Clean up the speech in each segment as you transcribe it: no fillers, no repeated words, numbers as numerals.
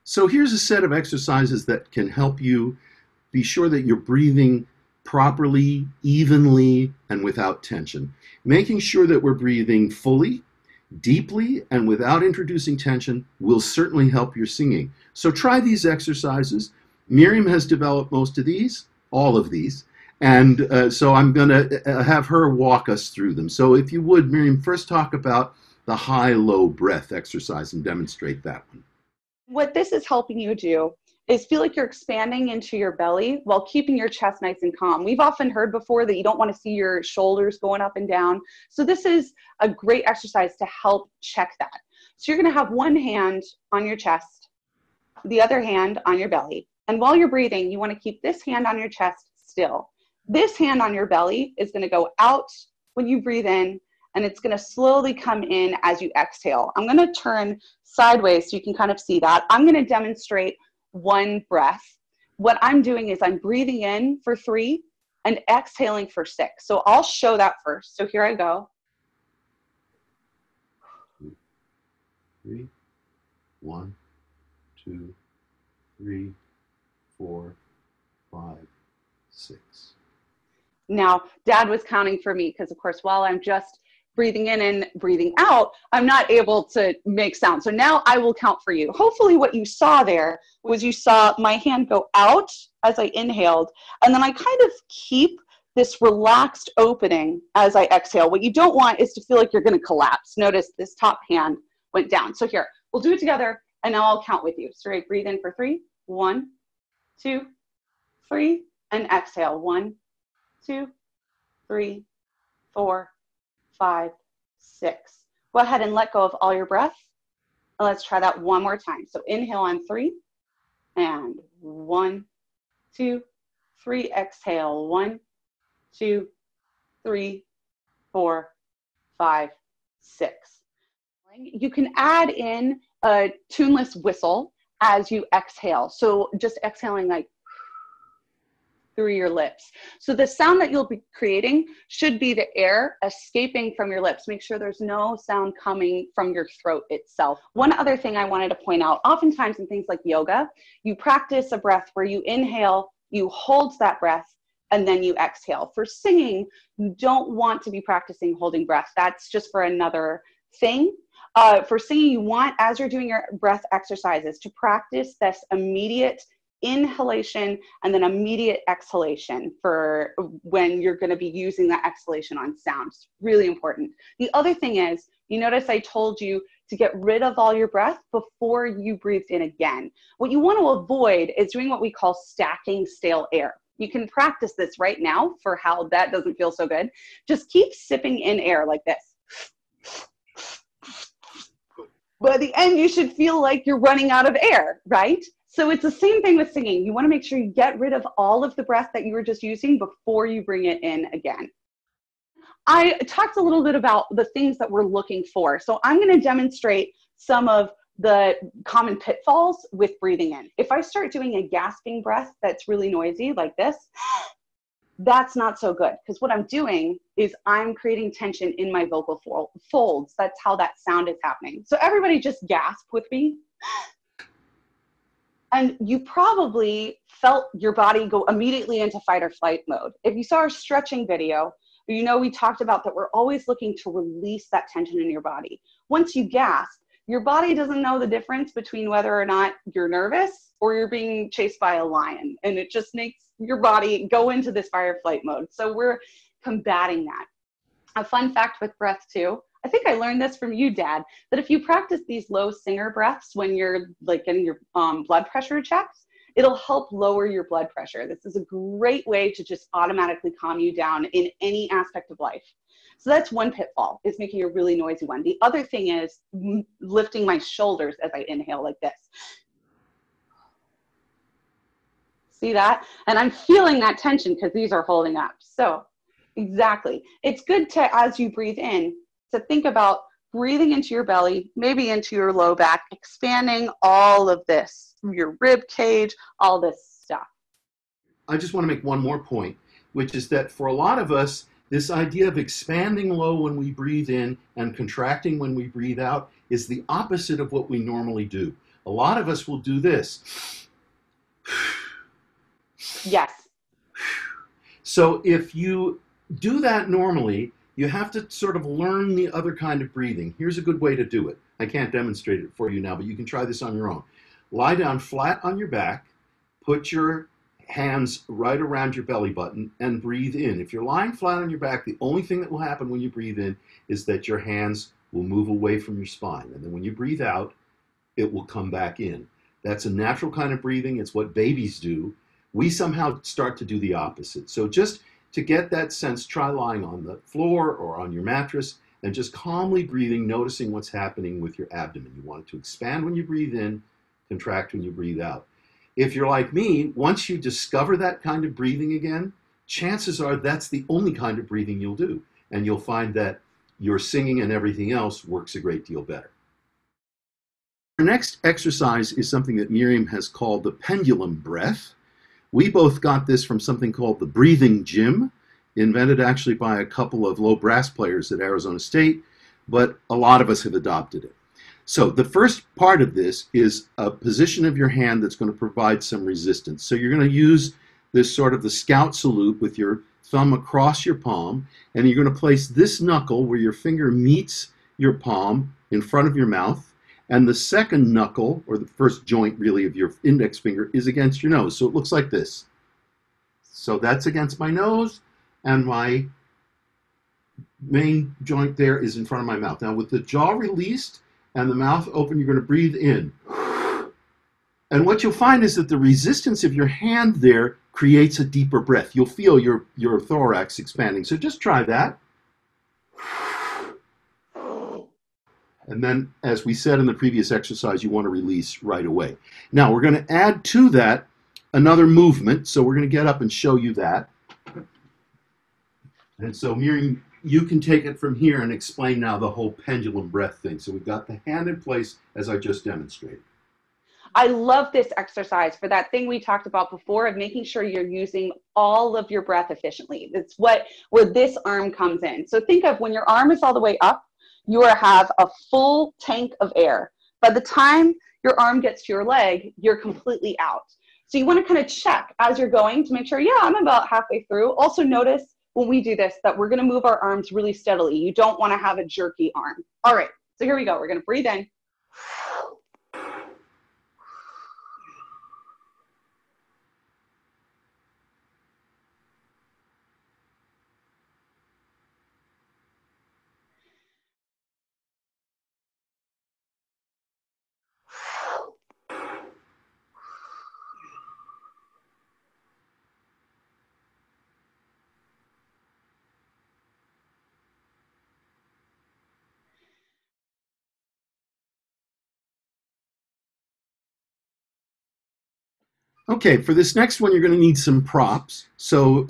So here's a set of exercises that can help you be sure that you're breathing properly, evenly, and without tension. Making sure that we're breathing fully, deeply, and without introducing tension will certainly help your singing. So try these exercises. Miriam has developed most of these, all of these, and so I'm going to have her walk us through them. So if you would, Miriam, first talk about the high-low breath exercise and demonstrate that one. What this is helping you do is feel like you're expanding into your belly while keeping your chest nice and calm. We've often heard before that you don't want to see your shoulders going up and down. So this is a great exercise to help check that. So you're going to have one hand on your chest, the other hand on your belly. And while you're breathing, you want to keep this hand on your chest still. This hand on your belly is going to go out when you breathe in, and it's going to slowly come in as you exhale. I'm going to turn sideways so you can kind of see that. I'm going to demonstrate one breath. What I'm doing is I'm breathing in for 3 and exhaling for 6. So I'll show that first. So here I go. 3, 1, 2, 3, 4, 5, 6. Now, Dad was counting for me because, of course, while I'm just breathing in and breathing out, I'm not able to make sound. So now I will count for you. Hopefully what you saw there was you saw my hand go out as I inhaled, and then I kind of keep this relaxed opening as I exhale. What you don't want is to feel like you're going to collapse. Notice this top hand went down. So here, we'll do it together, and now I'll count with you. So right, breathe in for 3, 1, 2, 3, and exhale. 1, 2, 3, 4, 5, 6. Go ahead and let go of all your breath. And let's try that one more time. So inhale on 3, and 1, 2, 3. Exhale. 1, 2, 3, 4, 5, 6. You can add in a tuneless whistle as you exhale. So just exhaling like through your lips. So the sound that you'll be creating should be the air escaping from your lips. Make sure there's no sound coming from your throat itself. One other thing I wanted to point out, oftentimes in things like yoga, you practice a breath where you inhale, you hold that breath, and then you exhale. For singing, you don't want to be practicing holding breath. That's just for another thing. For singing, you want, as you're doing your breath exercises, to practice this immediate inhalation and then immediate exhalation for when you're going to be using that exhalation on sound. It's really important. The other thing is, you notice I told you to get rid of all your breath before you breathed in again. What you want to avoid is doing what we call stacking stale air. You can practice this right now for how that doesn't feel so good. Just keep sipping in air like this. But at the end, you should feel like you're running out of air, right? So it's the same thing with singing. You want to make sure you get rid of all of the breath that you were just using before you bring it in again. I talked a little bit about the things that we're looking for. So I'm going to demonstrate some of the common pitfalls with breathing in. If I start doing a gasping breath that's really noisy like this, that's not so good, because what I'm doing is I'm creating tension in my vocal folds. That's how that sound is happening. So everybody just gasp with me. And you probably felt your body go immediately into fight or flight mode. If you saw our stretching video, you know we talked about that we're always looking to release that tension in your body. Once you gasp, your body doesn't know the difference between whether or not you're nervous or you're being chased by a lion. And it just makes your body go into this fight or flight mode. So we're combating that. A fun fact with breath too, I think I learned this from you, Dad, that if you practice these low singer breaths when you're like getting your blood pressure checks, it'll help lower your blood pressure. This is a great way to just automatically calm you down in any aspect of life. So that's one pitfall, is making a really noisy one. The other thing is lifting my shoulders as I inhale like this. See that? And I'm feeling that tension because these are holding up. So exactly. It's good to, as you breathe in, to think about breathing into your belly, maybe into your low back, expanding all of this, your rib cage, all this stuff. I just want to make one more point, which is that for a lot of us, this idea of expanding low when we breathe in and contracting when we breathe out is the opposite of what we normally do. A lot of us will do this. Yes. So if you do that normally, you have to sort of learn the other kind of breathing. Here's a good way to do it. I can't demonstrate it for you now, but you can try this on your own. Lie down flat on your back, put your hands right around your belly button, and breathe in. If you're lying flat on your back, the only thing that will happen when you breathe in is that your hands will move away from your spine. And then when you breathe out, it will come back in. That's a natural kind of breathing. It's what babies do. We somehow start to do the opposite. So just to get that sense, try lying on the floor or on your mattress and just calmly breathing, noticing what's happening with your abdomen. You want it to expand when you breathe in, contract when you breathe out. If you're like me, once you discover that kind of breathing again, chances are that's the only kind of breathing you'll do. And you'll find that your singing and everything else works a great deal better. Our next exercise is something that Miriam has called the Pendulum Breath. We both got this from something called the Breathing Gym, invented actually by a couple of low brass players at Arizona State, but a lot of us have adopted it. So the first part of this is a position of your hand that's going to provide some resistance. So you're going to use this sort of the scout salute with your thumb across your palm, and you're going to place this knuckle where your finger meets your palm in front of your mouth, and the second knuckle, or the first joint really of your index finger, is against your nose. So it looks like this. So that's against my nose, and my main joint there is in front of my mouth. Now with the jaw released and the mouth open, you're going to breathe in. And what you'll find is that the resistance of your hand there creates a deeper breath. You'll feel your thorax expanding. So just try that. And then, as we said in the previous exercise, you want to release right away. Now, we're going to add to that another movement. So we're going to get up and show you that. And so, Miriam, you can take it from here and explain now the whole pendulum breath thing. So we've got the hand in place as I just demonstrated. I love this exercise for that thing we talked about before of making sure you're using all of your breath efficiently. It's where this arm comes in. So think of when your arm is all the way up, you have a full tank of air. By the time your arm gets to your leg, you're completely out. So you want to kind of check as you're going to make sure, yeah, I'm about halfway through. Also notice when we do this that we're going to move our arms really steadily. You don't want to have a jerky arm. All right, so here we go. We're going to breathe in. Okay, for this next one, you're going to need some props. So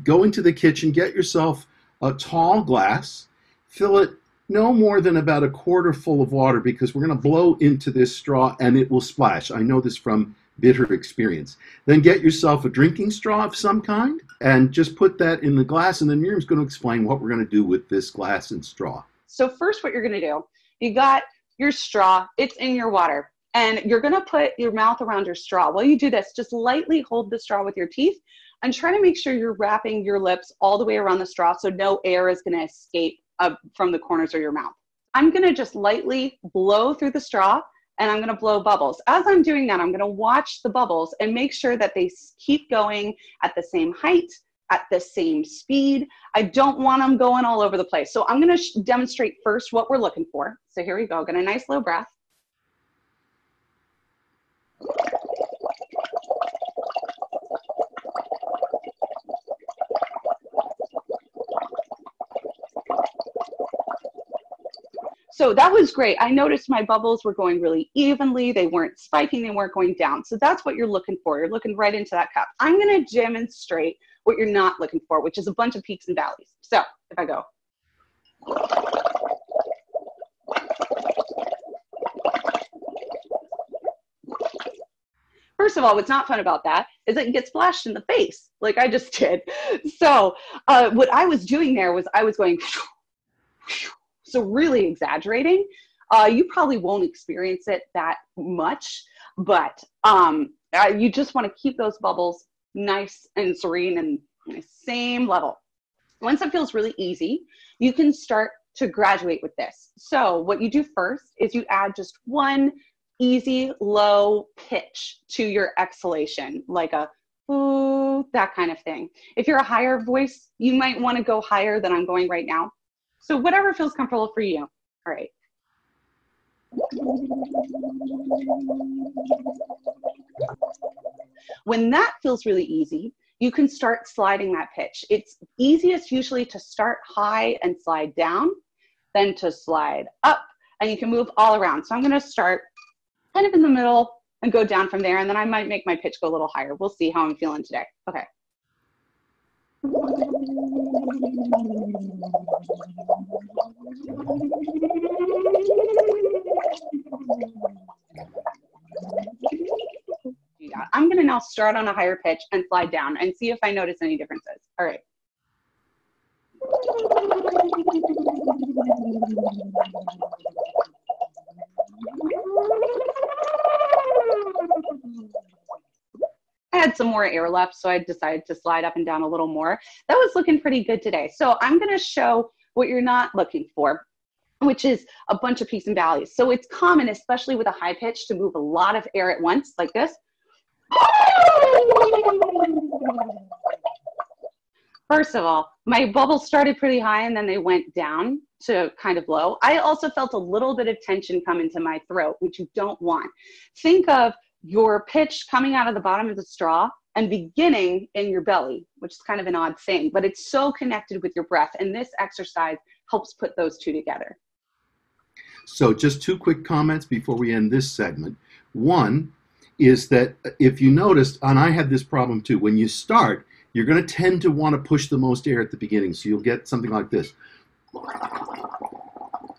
go into the kitchen, get yourself a tall glass, fill it no more than about a quarter full of water because we're going to blow into this straw and it will splash. I know this from bitter experience. Then get yourself a drinking straw of some kind and just put that in the glass, and then Miriam's going to explain what we're going to do with this glass and straw. So first what you're going to do, you got your straw, it's in your water. And you're going to put your mouth around your straw. While you do this, just lightly hold the straw with your teeth and try to make sure you're wrapping your lips all the way around the straw so no air is going to escape from the corners of your mouth. I'm going to just lightly blow through the straw and I'm going to blow bubbles. As I'm doing that, I'm going to watch the bubbles and make sure that they keep going at the same height, at the same speed. I don't want them going all over the place. So I'm going to demonstrate first what we're looking for. So here we go. Get a nice low breath. So that was great. I noticed my bubbles were going really evenly. They weren't spiking, they weren't going down. So that's what you're looking for. You're looking right into that cup. I'm going to demonstrate what you're not looking for, which is a bunch of peaks and valleys. So if I go. First of all, what's not fun about that is that you get splashed in the face like I just did. So what I was doing there was I was going, so really exaggerating. You probably won't experience it that much, but you just want to keep those bubbles nice and serene and same level. Once it feels really easy, you can start to graduate with this. So what you do first is you add just one easy low pitch to your exhalation, like a ooh, that kind of thing. If you're a higher voice, you might want to go higher than I'm going right now. So whatever feels comfortable for you. All right. When that feels really easy, you can start sliding that pitch. It's easiest usually to start high and slide down, then to slide up, and you can move all around. So I'm going to start kind of in the middle and go down from there, and then I might make my pitch go a little higher. We'll see how I'm feeling today. Okay. Yeah, I'm going to now start on a higher pitch and slide down and see if I notice any differences. All right. I had some more air left, so I decided to slide up and down a little more. That was looking pretty good today. So I'm going to show what you're not looking for, which is a bunch of peaks and valleys. So it's common, especially with a high pitch, to move a lot of air at once, like this. First of all, my bubbles started pretty high and then they went down to kind of low. I also felt a little bit of tension come into my throat, which you don't want. Think of your pitch coming out of the bottom of the straw and beginning in your belly, which is kind of an odd thing, but it's so connected with your breath. And this exercise helps put those two together. So just two quick comments before we end this segment. One is that if you noticed, and I had this problem too, when you start, you're going to tend to want to push the most air at the beginning. So you'll get something like this.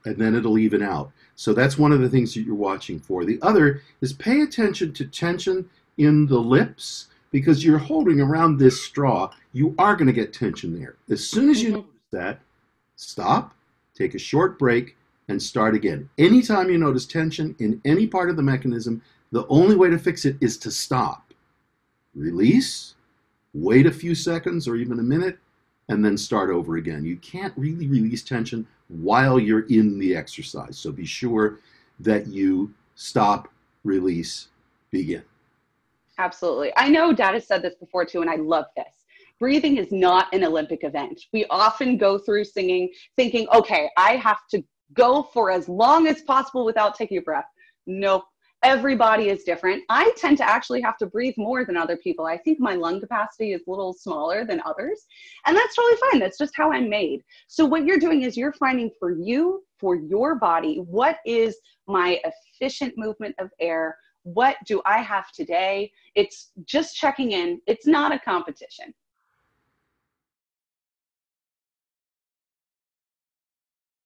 And then it'll even out. So that's one of the things that you're watching for. The other is pay attention to tension in the lips, because you're holding around this straw. You are going to get tension there. As soon as you notice that, stop, take a short break, and start again. Anytime you notice tension in any part of the mechanism, the only way to fix it is to stop. Release, wait a few seconds or even a minute, and then start over again. You can't really release tension while you're in the exercise. So be sure that you stop, release, begin. Absolutely. I know Dad has said this before too, and I love this. Breathing is not an Olympic event. We often go through singing thinking, okay, I have to go for as long as possible without taking a breath. Nope. Everybody is different. I tend to actually have to breathe more than other people. I think my lung capacity is a little smaller than others, and that's totally fine. That's just how I'm made. So what you're doing is you're finding for you, for your body, what is my efficient movement of air? What do I have today? It's just checking in. It's not a competition.